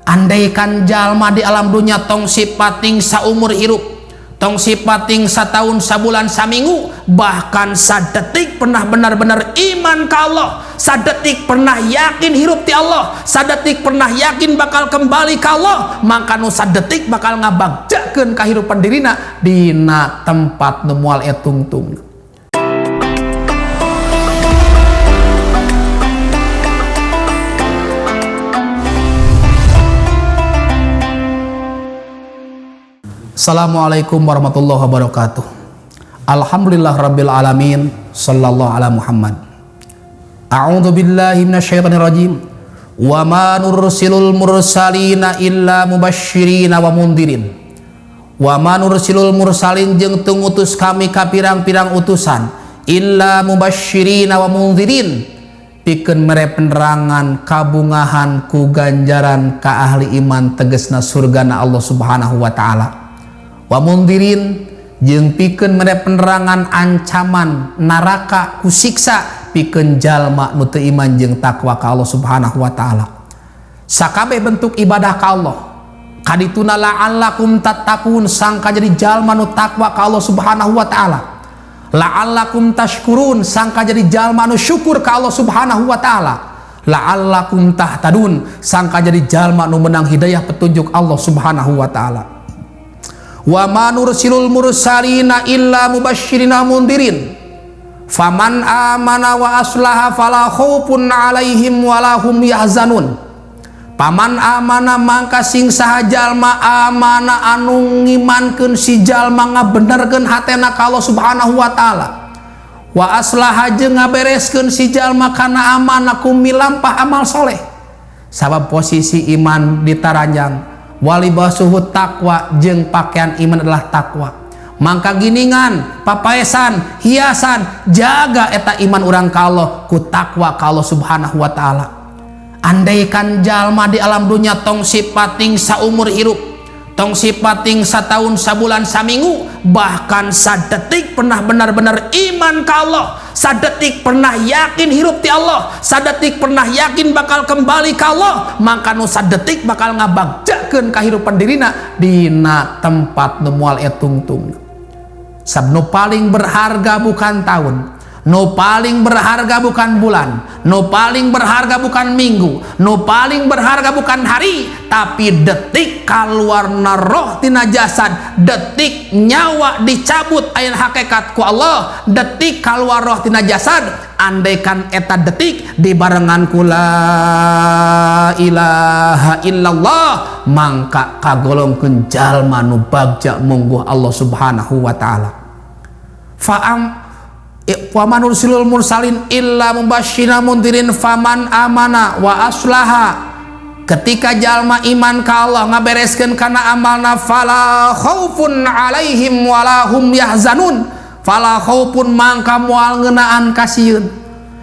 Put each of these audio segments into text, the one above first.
andaikan jalma di alam dunia tong sipating saumur hirup, tong sipating satahun sabulan saminggu, bahkan sadetik pernah benar-benar iman ke Allah, sadetik pernah yakin hirup ti Allah, sadetik pernah yakin bakal kembali ke Allah, maka nu sadetik bakal ngabagjakeun kahirupan dirina dina tempat nu moal etungtung. Assalamualaikum warahmatullahi wabarakatuh. Alhamdulillah rabbil alamin. Sallallahu ala Muhammad. A'udzu billahi minasyaitonir rajim. Wa ma nursilul mursalina illa mubasysyirina wa mundirin. Wa ma nursilul mursalin jeung teu ngutus kami ka pirang-pirang utusan illa mubasysyirina wa mundirin, pikeun mere penerangan kabungahan ku ganjaran ka ahli iman tegesna surgana Allah Subhanahu wa taala. Wa mundirin jeung pikeun mere penerangan ancaman neraka ku siksa pikeun jalma nu teu iman jeung takwa ka Allah Subhanahu wa taala. Sakabeh bentuk ibadah ka Allah kadituna la'allakum tattaqun, sangka jadi jalma nu takwa ka Allah Subhanahu wa taala. La'allakum tashkurun, sangka jadi jalma nu syukur ka Allah Subhanahu wa taala. La'allakum tahtadun, sangka jadi jalma nu menang hidayah petunjuk Allah Subhanahu wa taala. Wa ma nursilul mursalina illa mubasysyirina mundirin faman amana wa aslaha fala khaufun alaihim wala hum yahzanun. Paman amana mangka sing saha jalma amana anu ngimankeun si jalma ngabenerkeun hatena ka Allah Subhanahu wa taala, wa aslaha jeung ngabereskeun si jalma kana amanah ku milampah amal soleh, sabab posisi iman ditaranjang walibasuhu takwa, jeung pakaian iman adalah takwa. Mangka giningan papaesan hiasan jaga eta iman urang ka Allah ku takwa ka Allah Subhanahu wa taala. Andaikan jalma di alam dunia tong sipating saumur hirup, tong sipating satahun sabulan saminggu, bahkan sadetik pernah benar-benar iman ka Allah, sadetik pernah yakin hirup ti Allah, sadetik pernah yakin bakal kembali ka Allah, maka nu sadetik bakal ngabagjakeun kahirupan dirina dina tempat nu moal etungtung. Sab nu paling berharga bukan tahun, nu paling berharga bukan bulan, nu paling berharga bukan minggu, nu paling berharga bukan hari, tapi detik kaluarna roh tina jasad, detik nyawa dicabut ayeuna hakikat ku Allah, detik kaluar roh tina jasad, andaikan eta detik dibarengan ku la ilaha illallah, mangka kagolongkeun jalma nu bagja mungguh Allah Subhanahu wa taala. Wa man nursilul mursalin illa mubasysyirina mundirin faman amana wa aslaha, ketika jalma iman ka Allah ngabereskeun kana amalna fala khaufun alaihim wala hum yahzanun. Fala khaufun mangka moal ngeunaan kasieun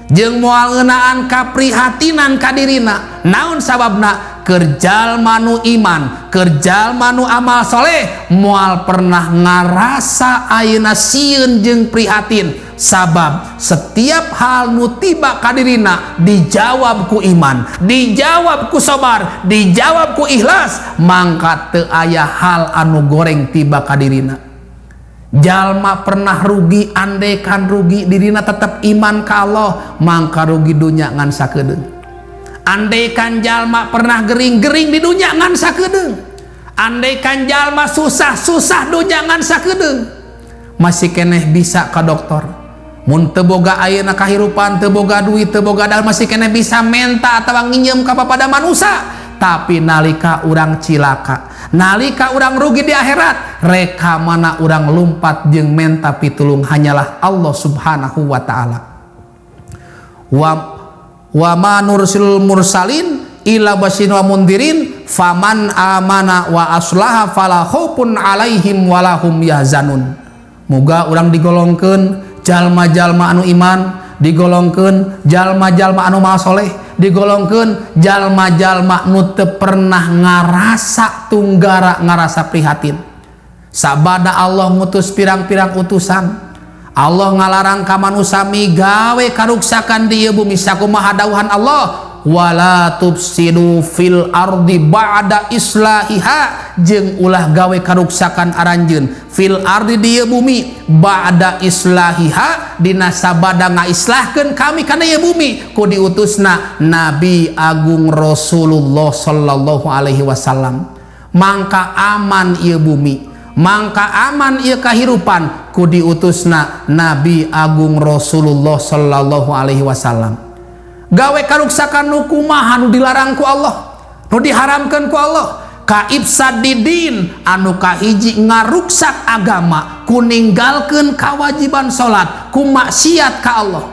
jeung moal ngeunaan kaprihatinan ka dirina. Naon sababna? Keur jalma nu iman, keur jalma nu amal soleh moal pernah ngarasa ayeuna sieun jeung prihatin, sabab setiap hal nu tiba ka dirina dijawab ku iman, dijawab ku sabar, dijawab ku ikhlas, mangka teu aya hal anu goreng tiba ka dirina. Jalma pernah rugi, andaikan rugi dirina tetap iman ka Allah, mangka rugi dunya ngan sakedeung. Andaikan jalma pernah gering-gering di dunia ngan sakedeung, andaikan jalma susah-susah dunya ngan sakedeung, masih keneh bisa ka dokter. Mun teu boga ayeuna kahirupan, teu boga duit, teu boga dal, masih keneh bisa menta atawa nginjem ka papada manusia. Tapi nalika urang cilaka, nalika urang rugi di akhirat, reka mana urang lumpat jeung menta pitulung hanyalah Allah Subhanahu wa taala. Wa ma nursilul mursalin illa basyirina wa mundirin faman amana wa aslaha fala khaufun alaihim wala hum yahzanun. Muga urang digolongkeun jalma-jalma anu iman, digolongkeun jalma-jalma anu maha soleh, digolongkeun jalma-jalma nu teu pernah ngarasa tunggara, ngarasa prihatin. Sabada Allah ngutus pirang-pirang utusan, Allah ngalarang ka manusia gawe karuksakan di bumi, sakumaha dawuhan Allah, wala tufsidu fil ardi ba'da islahiha jeung ulah gawe karuksakan aranjeun fil ardi di bumi ba'da islahiha dina sabada ngaislahkeun kami kana ieu bumi ku diutusna Nabi Agung Rasulullah sallallahu alaihi wasallam. Mangka aman ieu bumi, mangka aman ieu kahirupan ku diutusna Nabi Agung Rasulullah sallallahu alaihi wasallam. Gawe karuksakan nu kumaha nu dilarang ku Allah, nu diharamkeun ku Allah. Ka ifsadidin anu kahiji ngaruksak agama ku ninggalkeun kewajiban salat ku maksiat ka Allah.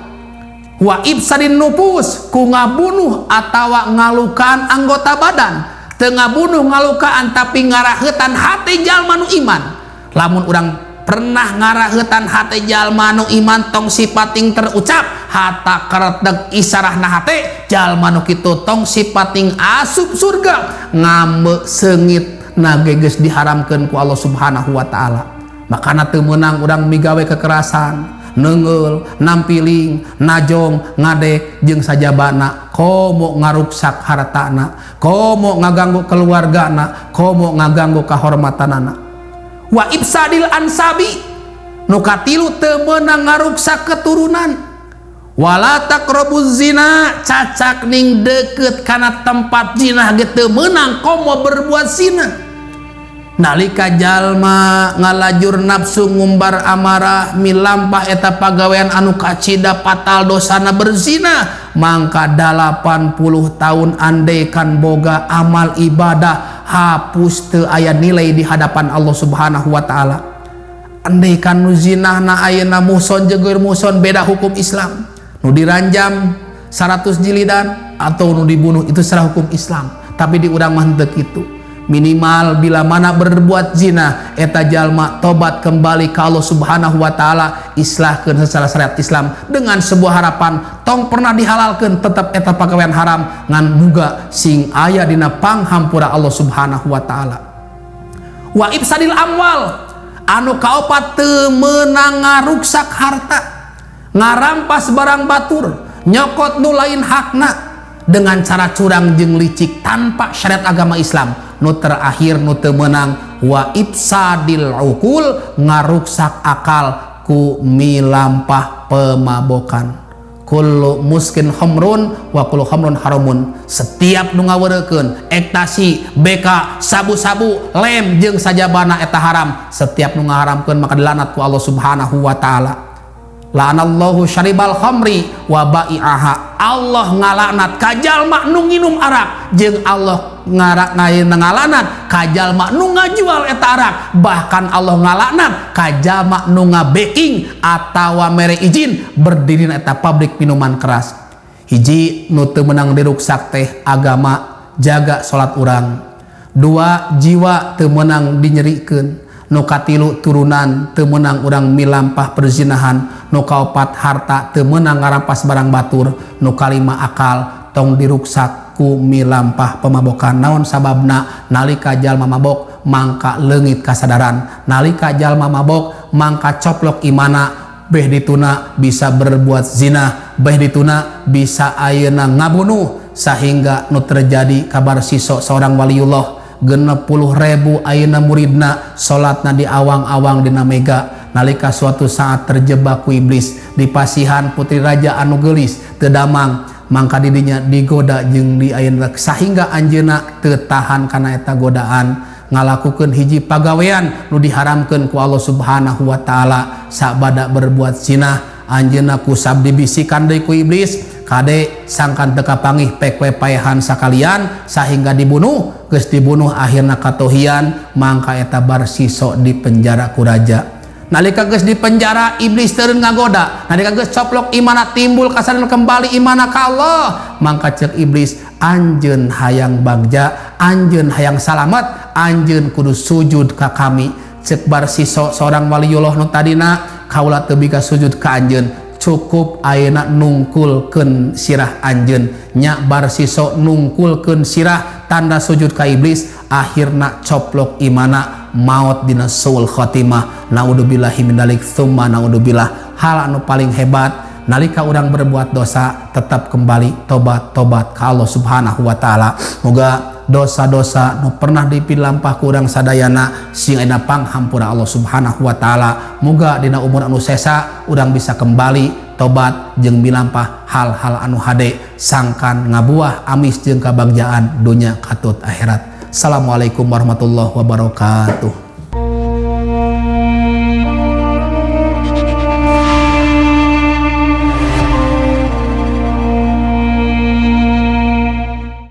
Wa ifsadin nufus ku ngabunuh atawa ngalukaan anggota badan. Tengah bunuh ngalukaan tapi ngaraheutan hati jalma nu iman. Lamun urang pernah ngaraheutan hati jalma nu iman tong sipating terucap hatta kareteg isarahna hate jalma nu kitu tong sipating asup surga ngambe seungit nagegeus diharamkeun ku Allah Subhanahu wa taala. Makana teu meunang urang migawe kekerasan, neungeul, nampiling, najong, ngadek jeung sajabana, komo ngaruksak hartana, komo ngaganggu keluargana, komo ngaganggu kahormatanana. Wa ibsadil ansabi nu katilu teu meunang ngaruksak keturunan. Wala taqrabuz zina cacak ning deukeut kana tempat zina ge teu meunang komo berbuat zina. Nalika jalma ngalajur nafsu ngumbar amarah milampah eta pagawean anu kacida patal dosana berzina mangka 80 tahun andaikan boga amal ibadah hapus teu aya nilai di hadapan Allah Subhanahu wa taala. Andaikan nu zinahna ayeuna muson jeung muson beda hukum Islam. Nu diranjam 100 jilidan atau nu dibunuh itu salah hukum Islam. Tapi di urang mah teu kitu. Minimal bila mana berbuat zina eta jalma tobat kembali ke Allah Subhanahu wa taala islahkeun secara syariat Islam dengan sebuah harapan tong pernah dihalalkeun tetap eta pagawean haram ngan muga sing aya dina panghampura Allah Subhanahu wa taala. Wa ibsadil amwal anu kaopat teu meunang ngaruksak harta, ngarampas barang batur, nyokot nu lain hakna dengan cara curang jeung licik tanpa syariat agama Islam. Nu terakhir nu teu meunang wa ifsadil uqul ngaruksak akal ku milampah pemabokan. Kullu muskin khamrun wa kullu khamrun haramun. Setiap nu ngaweurekeun ekstasi, beka, sabu-sabu, lem jeung sajabana eta haram. Setiap nu ngaharamkeun maka dilanat ku Allah Subhanahu wa taala. La'anallahu syaribal khamri wa ba'i'aha. Allah ngalaknat ka jalma nu nginum arak jeung Allah ngalanat ka jalma nu ngajual eta arak. Bahkan Allah ngalaknat ka jalma nu ngabeking atawa mere izin berdiri na eta pabrik minuman keras. Hiji nu teu meunang diruksak teh agama jaga salat urang. Dua jiwa teu meunang dinyerikeun. Nu katilu turunan teu meunang urang milampah perzinahan. Nu kaopat harta teu meunang ngarampas barang batur. Nu kalima akal tong diruksak ku milampah pemabokan. Naon sababna? Nalika jalma mabok mangka leungit kasadaran, nalika jalma mabok mangka coplok imana, beh dituna bisa berbuat zina, beh dituna bisa ayeuna ngabunuh. Sehingga nu terjadi kabar siso seorang waliullah 60.000 ayeuna muridna salatna di awang-awang dina mega. Nalika suatu saat terjebak ku iblis di pasihan putri raja anu geulis teu damang mangka didinya digoda jeung di ayeuna sehingga anjeunna teu tahan kana eta godaan ngalakukeun hiji pagawean nu diharamkeun ku Allah Subhanahu wa taala sabada berbuat zina. Anjeunna kusab dibisikan deui ku iblis kade sangkan teu kapangih pek we paehan sakalian sehingga dibunuh. Geus dibunuh akhirna katohian mangka eta bar siso di penjara ku raja. Nalika geus di penjara iblis teureun ngagoda, nalika geus coplok imana timbul kasadaran kembali imana ka Allah, mangka ceuk iblis anjeun hayang bagja, anjeun hayang salamet, anjeun kudu sujud ka kami. Ceuk bar siso seorang waliullah nu tadina kaula teu bika sujud ka anjeun, cukup ayeuna nungkulkeun sirah anjeun. Nya bar siso nungkulkeun sirah tanda sujud ka iblis, akhirna coplok imana maut dina suul khotimah. Naudzubillahi min dzalik tsumma naudzubillah. Hal anu paling hebat nalika urang berbuat dosa tetap kembali tobat ke Allah Subhanahu wa taala. Moga dosa-dosa nu pernah dipilampah ku urang sadayana sing aya panghampura Allah Subhanahu wa taala. Muga dina umur anu sesa urang bisa kembali tobat jeung milampah hal-hal anu hade sangkan ngabuah amis jeung kabagjaan dunya katut akhirat. Assalamualaikum warahmatullahi wabarakatuh.